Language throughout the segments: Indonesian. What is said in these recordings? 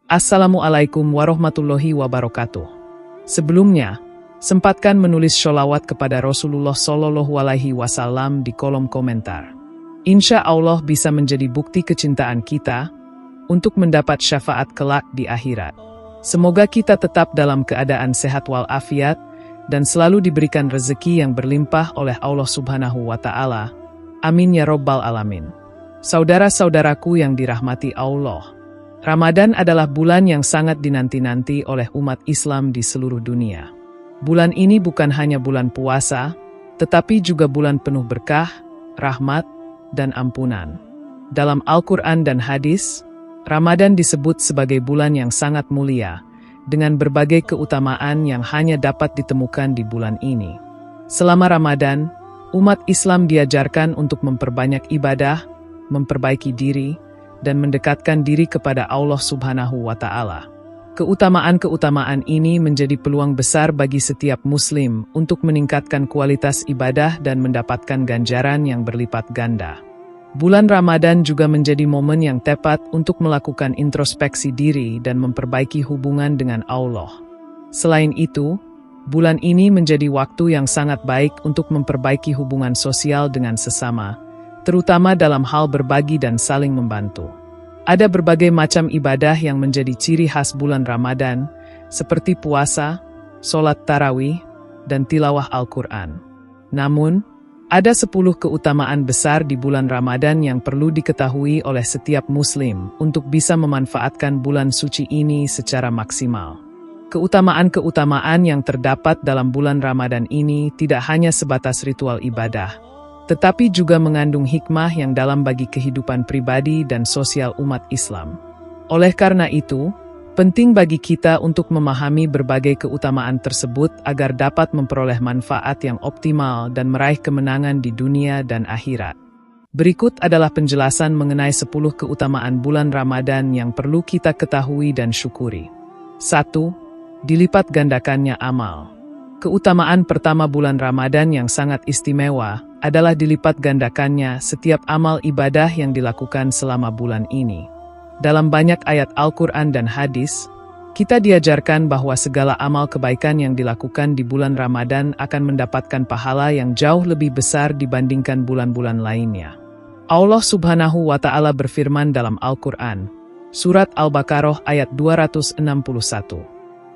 Assalamualaikum warahmatullahi wabarakatuh. Sebelumnya, sempatkan menulis sholawat kepada Rasulullah Shallallahu Alaihi Wasallam di kolom komentar. Insya Allah bisa menjadi bukti kecintaan kita untuk mendapat syafaat kelak di akhirat. Semoga kita tetap dalam keadaan sehat walafiat dan selalu diberikan rezeki yang berlimpah oleh Allah Subhanahu wa Ta'ala. Amin ya Rabbal Alamin. Saudara-saudaraku yang dirahmati Allah, Ramadan adalah bulan yang sangat dinanti-nanti oleh umat Islam di seluruh dunia. Bulan ini bukan hanya bulan puasa, tetapi juga bulan penuh berkah, rahmat, dan ampunan. Dalam Al-Quran dan hadis, Ramadan disebut sebagai bulan yang sangat mulia, dengan berbagai keutamaan yang hanya dapat ditemukan di bulan ini. Selama Ramadan, umat Islam diajarkan untuk memperbanyak ibadah, memperbaiki diri, dan mendekatkan diri kepada Allah Subhanahu wa Ta'ala. Keutamaan-keutamaan ini menjadi peluang besar bagi setiap Muslim untuk meningkatkan kualitas ibadah dan mendapatkan ganjaran yang berlipat ganda. Bulan Ramadan juga menjadi momen yang tepat untuk melakukan introspeksi diri dan memperbaiki hubungan dengan Allah. Selain itu, bulan ini menjadi waktu yang sangat baik untuk memperbaiki hubungan sosial dengan sesama, terutama dalam hal berbagi dan saling membantu. Ada berbagai macam ibadah yang menjadi ciri khas bulan Ramadan, seperti puasa, sholat tarawih, dan tilawah Al-Quran. Namun, ada 10 keutamaan besar di bulan Ramadan yang perlu diketahui oleh setiap Muslim untuk bisa memanfaatkan bulan suci ini secara maksimal. Keutamaan-keutamaan yang terdapat dalam bulan Ramadan ini tidak hanya sebatas ritual ibadah, tetapi juga mengandung hikmah yang dalam bagi kehidupan pribadi dan sosial umat Islam. Oleh karena itu, penting bagi kita untuk memahami berbagai keutamaan tersebut agar dapat memperoleh manfaat yang optimal dan meraih kemenangan di dunia dan akhirat. Berikut adalah penjelasan mengenai 10 keutamaan bulan Ramadan yang perlu kita ketahui dan syukuri. 1. Dilipat gandakannya amal. Keutamaan pertama bulan Ramadan yang sangat istimewa adalah dilipat gandakannya setiap amal ibadah yang dilakukan selama bulan ini. Dalam banyak ayat Al-Quran dan hadis, kita diajarkan bahwa segala amal kebaikan yang dilakukan di bulan Ramadan akan mendapatkan pahala yang jauh lebih besar dibandingkan bulan-bulan lainnya. Allah Subhanahu wa Ta'ala berfirman dalam Al-Quran, Surat Al-Baqarah ayat 261.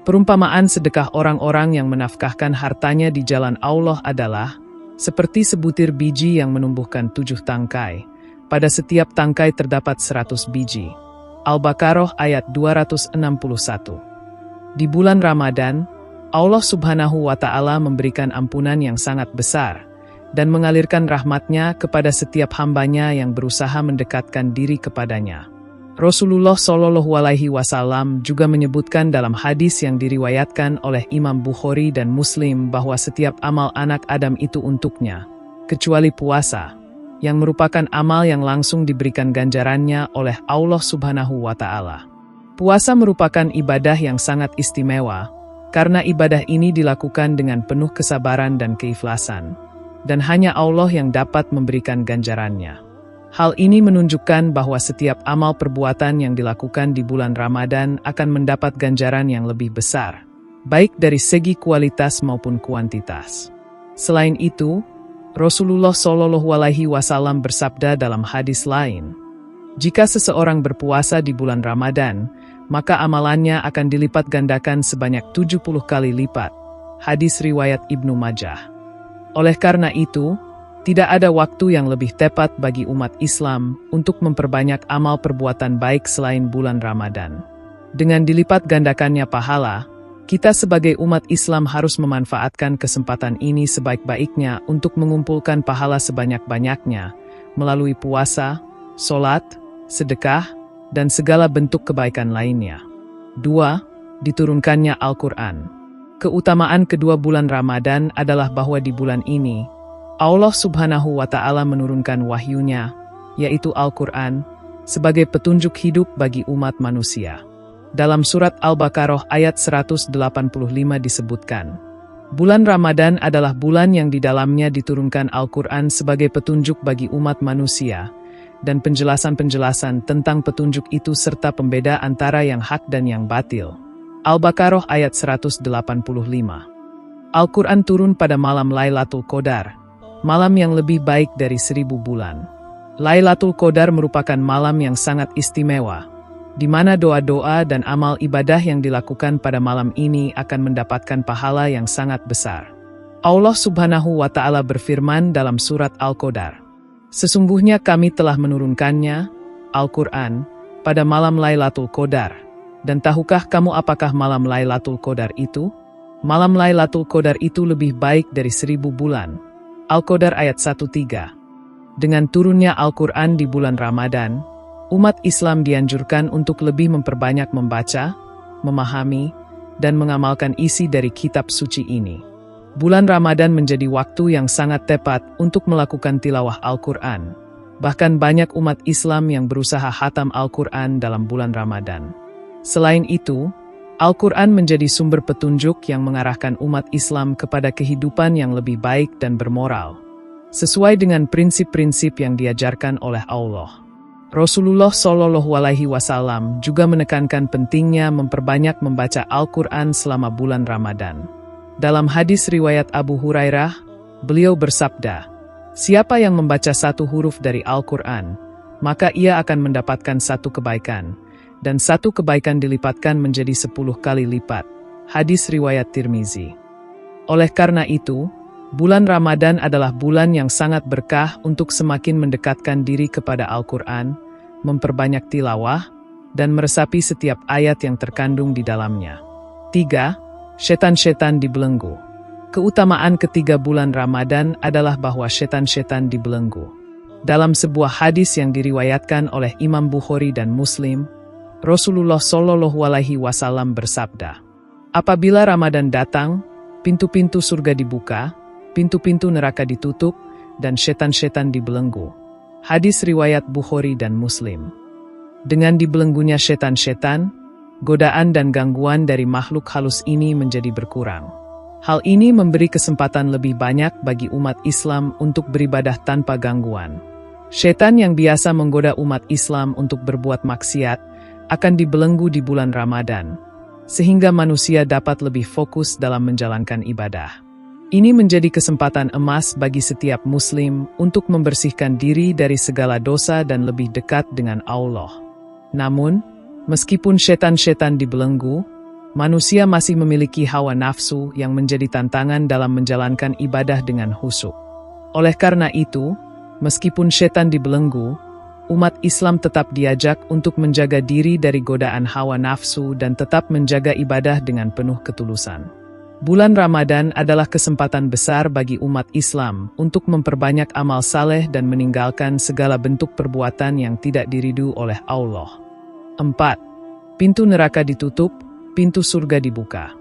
Perumpamaan sedekah orang-orang yang menafkahkan hartanya di jalan Allah adalah seperti sebutir biji yang menumbuhkan 7 tangkai. Pada setiap tangkai terdapat 100 biji. Al-Baqarah ayat 261. Di bulan Ramadan, Allah Subhanahu wa Ta'ala memberikan ampunan yang sangat besar dan mengalirkan rahmatnya kepada setiap hambanya yang berusaha mendekatkan diri kepadanya. Rasulullah Shallallahu Alaihi Wasallam juga menyebutkan dalam hadis yang diriwayatkan oleh Imam Bukhari dan Muslim bahwa setiap amal anak Adam itu untuknya, kecuali puasa, yang merupakan amal yang langsung diberikan ganjarannya oleh Allah Subhanahu wa Ta'ala. Puasa merupakan ibadah yang sangat istimewa, karena ibadah ini dilakukan dengan penuh kesabaran dan keikhlasan, dan hanya Allah yang dapat memberikan ganjarannya. Hal ini menunjukkan bahwa setiap amal perbuatan yang dilakukan di bulan Ramadan akan mendapat ganjaran yang lebih besar, baik dari segi kualitas maupun kuantitas. Selain itu, Rasulullah Shallallahu Alaihi Wasallam bersabda dalam hadis lain, jika seseorang berpuasa di bulan Ramadan, maka amalannya akan dilipat gandakan sebanyak 70 kali lipat. Hadis riwayat Ibnu Majah. Oleh karena itu, tidak ada waktu yang lebih tepat bagi umat Islam untuk memperbanyak amal perbuatan baik selain bulan Ramadan. Dengan dilipat gandakannya pahala, kita sebagai umat Islam harus memanfaatkan kesempatan ini sebaik-baiknya untuk mengumpulkan pahala sebanyak-banyaknya melalui puasa, sholat, sedekah, dan segala bentuk kebaikan lainnya. 2. Diturunkannya Al-Quran. Keutamaan kedua bulan Ramadan adalah bahwa di bulan ini, Allah Subhanahu wa Ta'ala menurunkan wahyunya, yaitu Al-Quran, sebagai petunjuk hidup bagi umat manusia. Dalam surat Al-Baqarah ayat 185 disebutkan, bulan Ramadan adalah bulan yang di dalamnya diturunkan Al-Quran sebagai petunjuk bagi umat manusia, dan penjelasan-penjelasan tentang petunjuk itu serta pembeda antara yang hak dan yang batil. Al-Baqarah ayat 185. Al-Quran turun pada malam Lailatul Qadar, malam yang lebih baik dari 1000 bulan. Lailatul Qadar merupakan malam yang sangat istimewa, di mana doa-doa dan amal ibadah yang dilakukan pada malam ini akan mendapatkan pahala yang sangat besar. Allah Subhanahu wa Ta'ala berfirman dalam surat Al-Qadar, "Sesungguhnya kami telah menurunkannya, Al-Quran, pada malam Lailatul Qadar. Dan tahukah kamu apakah malam Lailatul Qadar itu? Malam Lailatul Qadar itu lebih baik dari 1000 bulan." Al-Qadar ayat 1-3. Dengan turunnya Al-Quran di bulan Ramadan, umat Islam dianjurkan untuk lebih memperbanyak membaca, memahami, dan mengamalkan isi dari kitab suci ini. Bulan Ramadan menjadi waktu yang sangat tepat untuk melakukan tilawah Al-Quran. Bahkan banyak umat Islam yang berusaha khatam Al-Quran dalam bulan Ramadan. Selain itu, Al-Quran menjadi sumber petunjuk yang mengarahkan umat Islam kepada kehidupan yang lebih baik dan bermoral, sesuai dengan prinsip-prinsip yang diajarkan oleh Allah. Rasulullah SAW juga menekankan pentingnya memperbanyak membaca Al-Quran selama bulan Ramadan. Dalam hadis riwayat Abu Hurairah, beliau bersabda, "Siapa yang membaca satu huruf dari Al-Quran, maka ia akan mendapatkan satu kebaikan, dan satu kebaikan dilipatkan menjadi 10 kali lipat." Hadis riwayat Tirmizi. Oleh karena itu, bulan Ramadan adalah bulan yang sangat berkah untuk semakin mendekatkan diri kepada Al-Quran, memperbanyak tilawah, dan meresapi setiap ayat yang terkandung di dalamnya. 3. Setan-setan dibelenggu. Keutamaan ketiga bulan Ramadan adalah bahwa setan-setan dibelenggu. Dalam sebuah hadis yang diriwayatkan oleh Imam Bukhari dan Muslim, Rasulullah SAW bersabda, "Apabila Ramadan datang, pintu-pintu surga dibuka, pintu-pintu neraka ditutup, dan setan-setan dibelenggu." Hadis riwayat Bukhari dan Muslim. Dengan dibelenggunya setan-setan, godaan dan gangguan dari makhluk halus ini menjadi berkurang. Hal ini memberi kesempatan lebih banyak bagi umat Islam untuk beribadah tanpa gangguan. Setan yang biasa menggoda umat Islam untuk berbuat maksiat akan dibelenggu di bulan Ramadan, sehingga manusia dapat lebih fokus dalam menjalankan ibadah. Ini menjadi kesempatan emas bagi setiap Muslim untuk membersihkan diri dari segala dosa dan lebih dekat dengan Allah. Namun, meskipun setan-setan dibelenggu, manusia masih memiliki hawa nafsu yang menjadi tantangan dalam menjalankan ibadah dengan khusyuk. Oleh karena itu, meskipun setan dibelenggu, umat Islam tetap diajak untuk menjaga diri dari godaan hawa nafsu dan tetap menjaga ibadah dengan penuh ketulusan. Bulan Ramadan adalah kesempatan besar bagi umat Islam untuk memperbanyak amal saleh dan meninggalkan segala bentuk perbuatan yang tidak diridhoi oleh Allah. 4. Pintu neraka ditutup, pintu surga dibuka.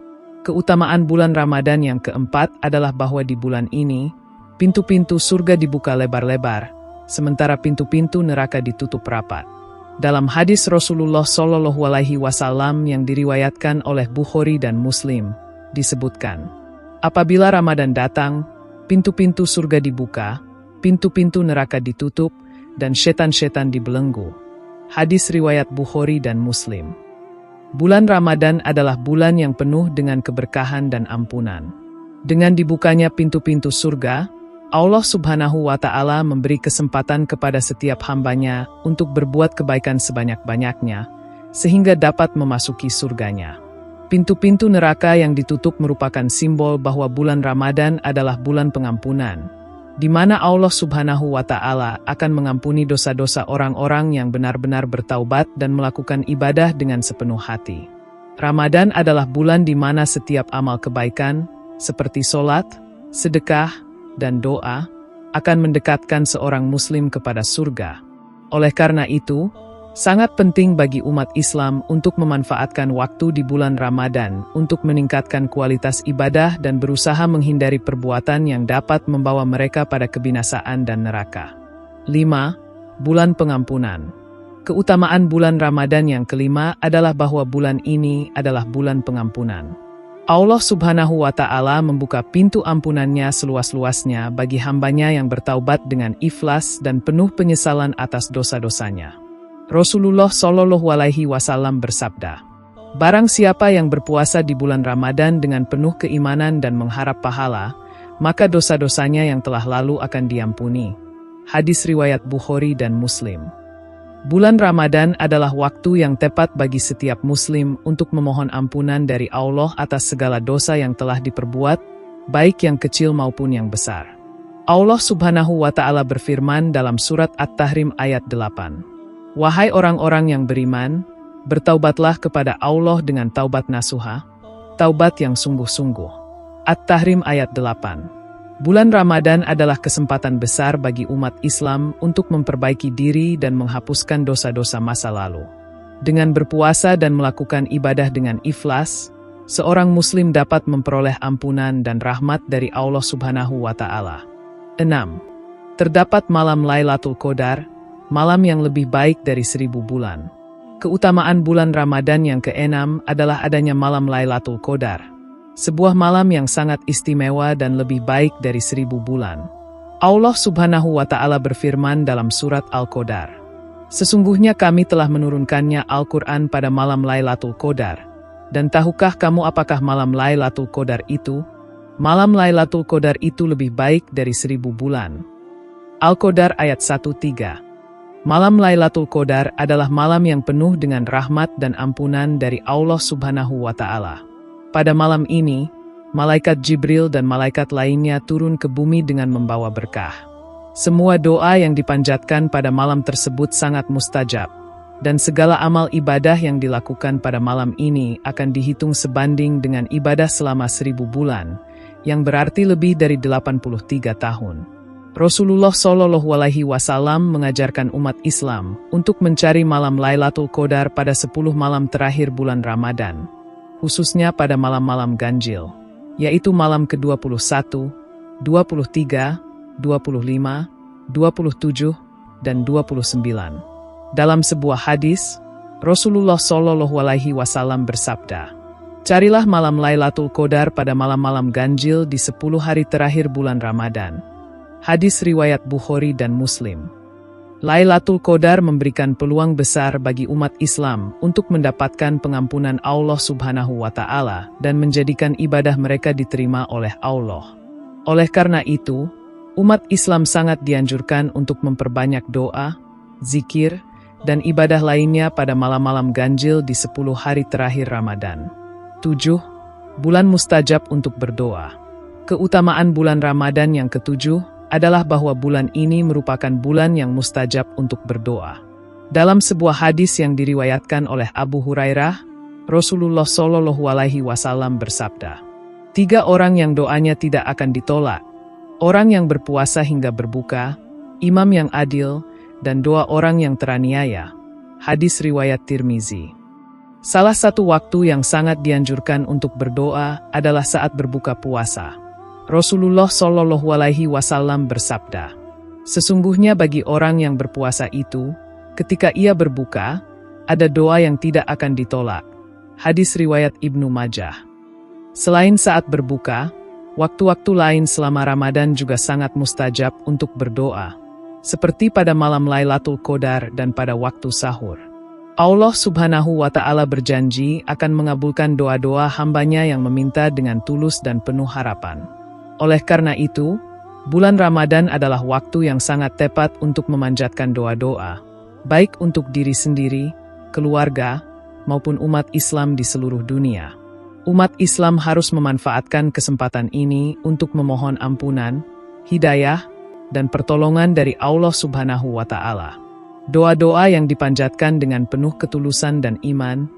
Keutamaan bulan Ramadan yang keempat adalah bahwa di bulan ini, pintu-pintu surga dibuka lebar-lebar, sementara pintu-pintu neraka ditutup rapat. Dalam hadis Rasulullah SAW yang diriwayatkan oleh Bukhari dan Muslim, disebutkan, apabila Ramadan datang, pintu-pintu surga dibuka, pintu-pintu neraka ditutup, dan setan-setan dibelenggu. Hadis riwayat Bukhari dan Muslim. Bulan Ramadan adalah bulan yang penuh dengan keberkahan dan ampunan. Dengan dibukanya pintu-pintu surga, Allah Subhanahu wa Ta'ala memberi kesempatan kepada setiap hambanya untuk berbuat kebaikan sebanyak-banyaknya, sehingga dapat memasuki surganya. Pintu-pintu neraka yang ditutup merupakan simbol bahwa bulan Ramadan adalah bulan pengampunan, di mana Allah Subhanahu wa Ta'ala akan mengampuni dosa-dosa orang-orang yang benar-benar bertaubat dan melakukan ibadah dengan sepenuh hati. Ramadan adalah bulan di mana setiap amal kebaikan, seperti sholat, sedekah, dan doa, akan mendekatkan seorang Muslim kepada surga. Oleh karena itu, sangat penting bagi umat Islam untuk memanfaatkan waktu di bulan Ramadan untuk meningkatkan kualitas ibadah dan berusaha menghindari perbuatan yang dapat membawa mereka pada kebinasaan dan neraka. 5. Bulan pengampunan. Keutamaan bulan Ramadan yang kelima adalah bahwa bulan ini adalah bulan pengampunan. Allah Subhanahu wa Ta'ala membuka pintu ampunannya seluas-luasnya bagi hambanya yang bertaubat dengan ikhlas dan penuh penyesalan atas dosa-dosanya. Rasulullah Shallallahu Alaihi Wasallam bersabda, "Barang siapa yang berpuasa di bulan Ramadan dengan penuh keimanan dan mengharap pahala, maka dosa-dosanya yang telah lalu akan diampuni." Hadis riwayat Bukhari dan Muslim. Bulan Ramadan adalah waktu yang tepat bagi setiap muslim untuk memohon ampunan dari Allah atas segala dosa yang telah diperbuat, baik yang kecil maupun yang besar. Allah Subhanahu wa Ta'ala berfirman dalam surat At-Tahrim ayat 8. "Wahai orang-orang yang beriman, bertaubatlah kepada Allah dengan taubat nasuha, taubat yang sungguh-sungguh." At-Tahrim ayat 8. Bulan Ramadan adalah kesempatan besar bagi umat Islam untuk memperbaiki diri dan menghapuskan dosa-dosa masa lalu. Dengan berpuasa dan melakukan ibadah dengan ikhlas, seorang muslim dapat memperoleh ampunan dan rahmat dari Allah Subhanahu wa Ta'ala. 6. Terdapat malam Lailatul Qadar, malam yang lebih baik dari 1000 bulan. Keutamaan bulan Ramadan yang ke-6 adalah adanya malam Lailatul Qadar, sebuah malam yang sangat istimewa dan lebih baik dari 1000 bulan. Allah Subhanahu wa Ta'ala berfirman dalam surat Al-Qadar, "Sesungguhnya kami telah menurunkannya Al-Quran pada malam Lailatul Qadar. Dan tahukah kamu apakah malam Lailatul Qadar itu? Malam Lailatul Qadar itu lebih baik dari 1000 bulan." Al-Qadar ayat 1-3. Malam Lailatul Qadar adalah malam yang penuh dengan rahmat dan ampunan dari Allah Subhanahu wa Ta'ala. Pada malam ini, malaikat Jibril dan malaikat lainnya turun ke bumi dengan membawa berkah. Semua doa yang dipanjatkan pada malam tersebut sangat mustajab, dan segala amal ibadah yang dilakukan pada malam ini akan dihitung sebanding dengan ibadah selama 1000 bulan, yang berarti lebih dari 83 tahun. Rasulullah Shallallahu Alaihi Wasallam mengajarkan umat Islam untuk mencari malam Lailatul Qadar pada 10 malam terakhir bulan Ramadan, khususnya pada malam-malam ganjil, yaitu malam ke-21, 23, 25, 27, dan 29. Dalam sebuah hadis, Rasulullah Shallallahu Alaihi Wasallam bersabda, "Carilah malam Lailatul Qadar pada malam-malam ganjil di 10 hari terakhir bulan Ramadan." Hadis riwayat Bukhari dan Muslim. Lailatul Qadar memberikan peluang besar bagi umat Islam untuk mendapatkan pengampunan Allah Subhanahu wa Ta'ala dan menjadikan ibadah mereka diterima oleh Allah. Oleh karena itu, umat Islam sangat dianjurkan untuk memperbanyak doa, zikir, dan ibadah lainnya pada malam-malam ganjil di 10 hari terakhir Ramadan. 7. Bulan mustajab untuk berdoa. Keutamaan bulan Ramadan yang ke-7 adalah bahwa bulan ini merupakan bulan yang mustajab untuk berdoa. Dalam sebuah hadis yang diriwayatkan oleh Abu Hurairah, Rasulullah Shallallahu Alaihi Wasallam bersabda, 3 orang yang doanya tidak akan ditolak, orang yang berpuasa hingga berbuka, imam yang adil, dan 2 orang yang teraniaya. Hadis riwayat Tirmizi. Salah satu waktu yang sangat dianjurkan untuk berdoa adalah saat berbuka puasa. Rasulullah Shallallahu Alaihi Wasallam bersabda, "Sesungguhnya bagi orang yang berpuasa itu, ketika ia berbuka, ada doa yang tidak akan ditolak." Hadis riwayat Ibnu Majah. Selain saat berbuka, waktu-waktu lain selama Ramadan juga sangat mustajab untuk berdoa, seperti pada malam Lailatul Qadar dan pada waktu sahur. Allah Subhanahu wa Ta'ala berjanji akan mengabulkan doa-doa hambanya yang meminta dengan tulus dan penuh harapan. Oleh karena itu, bulan Ramadan adalah waktu yang sangat tepat untuk memanjatkan doa-doa, baik untuk diri sendiri, keluarga, maupun umat Islam di seluruh dunia. Umat Islam harus memanfaatkan kesempatan ini untuk memohon ampunan, hidayah, dan pertolongan dari Allah Subhanahu wa Ta'ala. Doa-doa yang dipanjatkan dengan penuh ketulusan dan iman,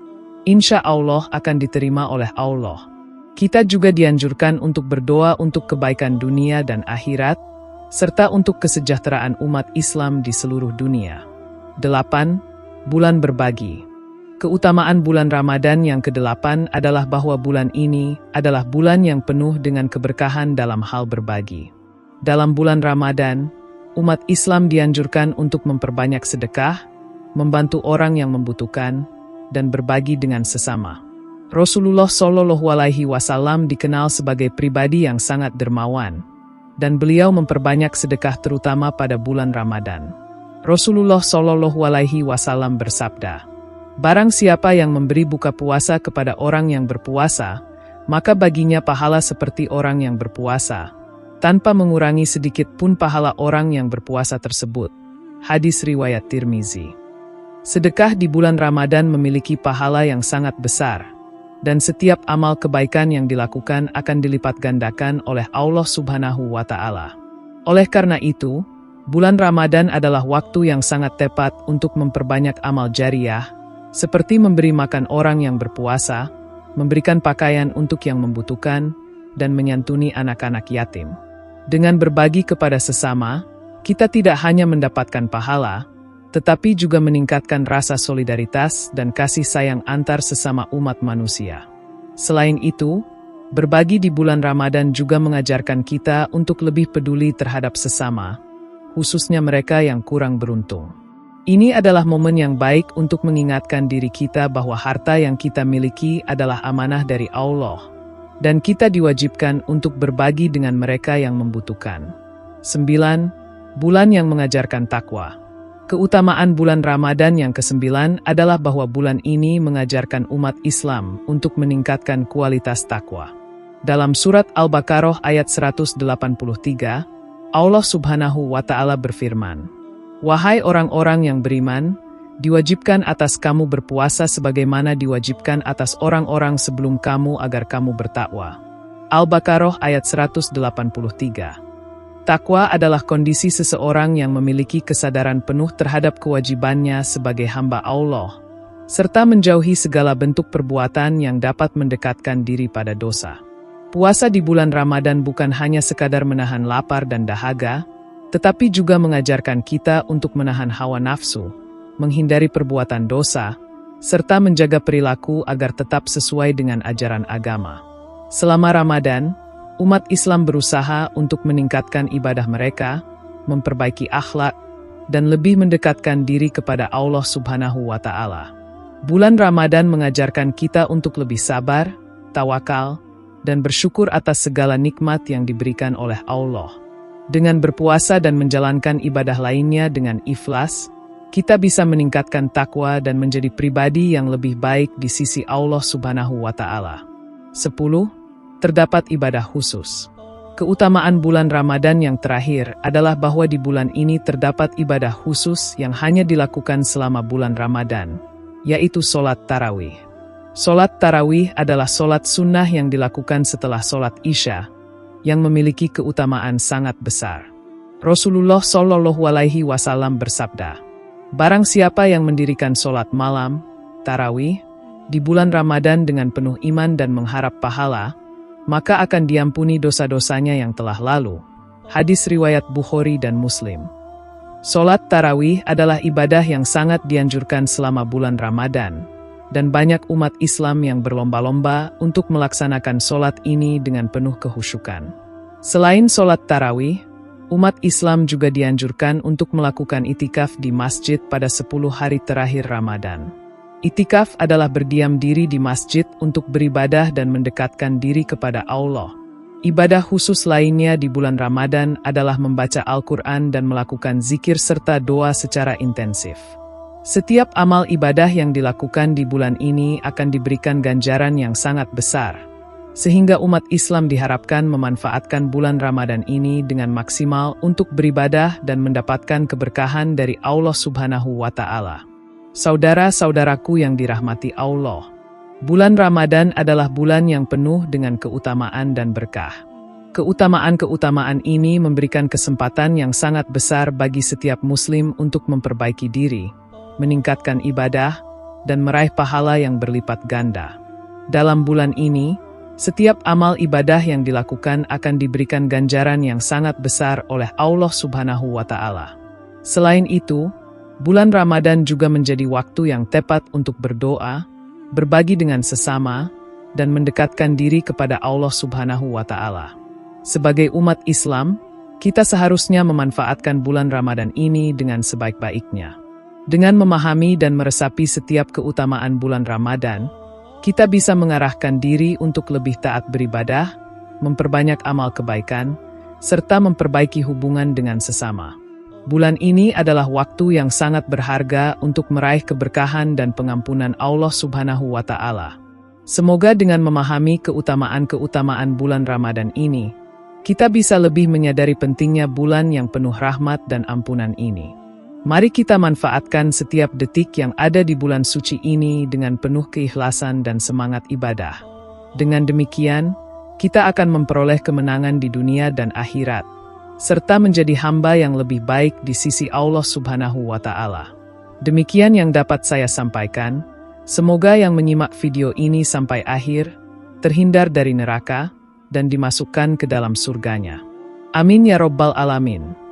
insya Allah akan diterima oleh Allah. Kita juga dianjurkan untuk berdoa untuk kebaikan dunia dan akhirat, serta untuk kesejahteraan umat Islam di seluruh dunia. 8. Bulan berbagi. Keutamaan bulan Ramadan yang ke-8 adalah bahwa bulan ini adalah bulan yang penuh dengan keberkahan dalam hal berbagi. Dalam bulan Ramadan, umat Islam dianjurkan untuk memperbanyak sedekah, membantu orang yang membutuhkan, dan berbagi dengan sesama. Rasulullah Shallallahu Alaihi Wasallam dikenal sebagai pribadi yang sangat dermawan, dan beliau memperbanyak sedekah terutama pada bulan Ramadan. Rasulullah Shallallahu Alaihi Wasallam bersabda, "Barang siapa yang memberi buka puasa kepada orang yang berpuasa, maka baginya pahala seperti orang yang berpuasa, tanpa mengurangi sedikit pun pahala orang yang berpuasa tersebut." Hadis riwayat Tirmizi. Sedekah di bulan Ramadan memiliki pahala yang sangat besar, dan setiap amal kebaikan yang dilakukan akan dilipat gandakan oleh Allah Subhanahu wa Ta'ala. Oleh karena itu, bulan Ramadan adalah waktu yang sangat tepat untuk memperbanyak amal jariah, seperti memberi makan orang yang berpuasa, memberikan pakaian untuk yang membutuhkan, dan menyantuni anak-anak yatim. Dengan berbagi kepada sesama, kita tidak hanya mendapatkan pahala, tetapi juga meningkatkan rasa solidaritas dan kasih sayang antar sesama umat manusia. Selain itu, berbagi di bulan Ramadan juga mengajarkan kita untuk lebih peduli terhadap sesama, khususnya mereka yang kurang beruntung. Ini adalah momen yang baik untuk mengingatkan diri kita bahwa harta yang kita miliki adalah amanah dari Allah, dan kita diwajibkan untuk berbagi dengan mereka yang membutuhkan. 9. Bulan yang mengajarkan takwa. Keutamaan bulan Ramadan yang ke-9 adalah bahwa bulan ini mengajarkan umat Islam untuk meningkatkan kualitas takwa. Dalam surat Al-Baqarah ayat 183, Allah Subhanahu wa Ta'ala berfirman, "Wahai orang-orang yang beriman, diwajibkan atas kamu berpuasa sebagaimana diwajibkan atas orang-orang sebelum kamu agar kamu bertakwa." Al-Baqarah ayat 183. Takwa adalah kondisi seseorang yang memiliki kesadaran penuh terhadap kewajibannya sebagai hamba Allah, serta menjauhi segala bentuk perbuatan yang dapat mendekatkan diri pada dosa. Puasa di bulan Ramadan bukan hanya sekadar menahan lapar dan dahaga, tetapi juga mengajarkan kita untuk menahan hawa nafsu, menghindari perbuatan dosa, serta menjaga perilaku agar tetap sesuai dengan ajaran agama. Selama Ramadan, umat Islam berusaha untuk meningkatkan ibadah mereka, memperbaiki akhlak, dan lebih mendekatkan diri kepada Allah Subhanahu wa Ta'ala. Bulan Ramadan mengajarkan kita untuk lebih sabar, tawakal, dan bersyukur atas segala nikmat yang diberikan oleh Allah. Dengan berpuasa dan menjalankan ibadah lainnya dengan ikhlas, kita bisa meningkatkan takwa dan menjadi pribadi yang lebih baik di sisi Allah Subhanahu wa Ta'ala. 10. Terdapat ibadah khusus. Keutamaan bulan Ramadan yang terakhir adalah bahwa di bulan ini terdapat ibadah khusus yang hanya dilakukan selama bulan Ramadan, yaitu sholat tarawih. Sholat tarawih adalah sholat sunnah yang dilakukan setelah sholat Isya, yang memiliki keutamaan sangat besar. Rasulullah Shallallahu Alaihi Wasallam bersabda, "Barang siapa yang mendirikan sholat malam, tarawih, di bulan Ramadan dengan penuh iman dan mengharap pahala, maka akan diampuni dosa-dosanya yang telah lalu." Hadis riwayat Bukhari dan Muslim. Sholat tarawih adalah ibadah yang sangat dianjurkan selama bulan Ramadan, dan banyak umat Islam yang berlomba-lomba untuk melaksanakan sholat ini dengan penuh kekhusyukan. Selain sholat tarawih, umat Islam juga dianjurkan untuk melakukan itikaf di masjid pada 10 hari terakhir Ramadan. Itikaf adalah berdiam diri di masjid untuk beribadah dan mendekatkan diri kepada Allah. Ibadah khusus lainnya di bulan Ramadan adalah membaca Al-Quran dan melakukan zikir serta doa secara intensif. Setiap amal ibadah yang dilakukan di bulan ini akan diberikan ganjaran yang sangat besar, sehingga umat Islam diharapkan memanfaatkan bulan Ramadan ini dengan maksimal untuk beribadah dan mendapatkan keberkahan dari Allah Subhanahu wa Ta'ala. Saudara-saudaraku yang dirahmati Allah, bulan Ramadan adalah bulan yang penuh dengan keutamaan dan berkah. Keutamaan-keutamaan ini memberikan kesempatan yang sangat besar bagi setiap muslim untuk memperbaiki diri, meningkatkan ibadah, dan meraih pahala yang berlipat ganda. Dalam bulan ini, setiap amal ibadah yang dilakukan akan diberikan ganjaran yang sangat besar oleh Allah Subhanahu wa Ta'ala. Selain itu, bulan Ramadan juga menjadi waktu yang tepat untuk berdoa, berbagi dengan sesama, dan mendekatkan diri kepada Allah Subhanahu wa Ta'ala. Sebagai umat Islam, kita seharusnya memanfaatkan bulan Ramadan ini dengan sebaik-baiknya. Dengan memahami dan meresapi setiap keutamaan bulan Ramadan, Kita bisa mengarahkan diri untuk lebih taat beribadah, memperbanyak amal kebaikan, serta memperbaiki hubungan dengan sesama. Bulan ini adalah waktu yang sangat berharga untuk meraih keberkahan dan pengampunan Allah Subhanahu wa Ta'ala. Semoga dengan memahami keutamaan-keutamaan bulan Ramadan ini, kita bisa lebih menyadari pentingnya bulan yang penuh rahmat dan ampunan ini. Mari kita manfaatkan setiap detik yang ada di bulan suci ini dengan penuh keikhlasan dan semangat ibadah. Dengan demikian, kita akan memperoleh kemenangan di dunia dan akhirat, serta menjadi hamba yang lebih baik di sisi Allah Subhanahu wa Ta'ala. Demikian yang dapat saya sampaikan. Semoga yang menyimak video ini sampai akhir terhindar dari neraka dan dimasukkan ke dalam surganya. Amin ya Rabbal Alamin.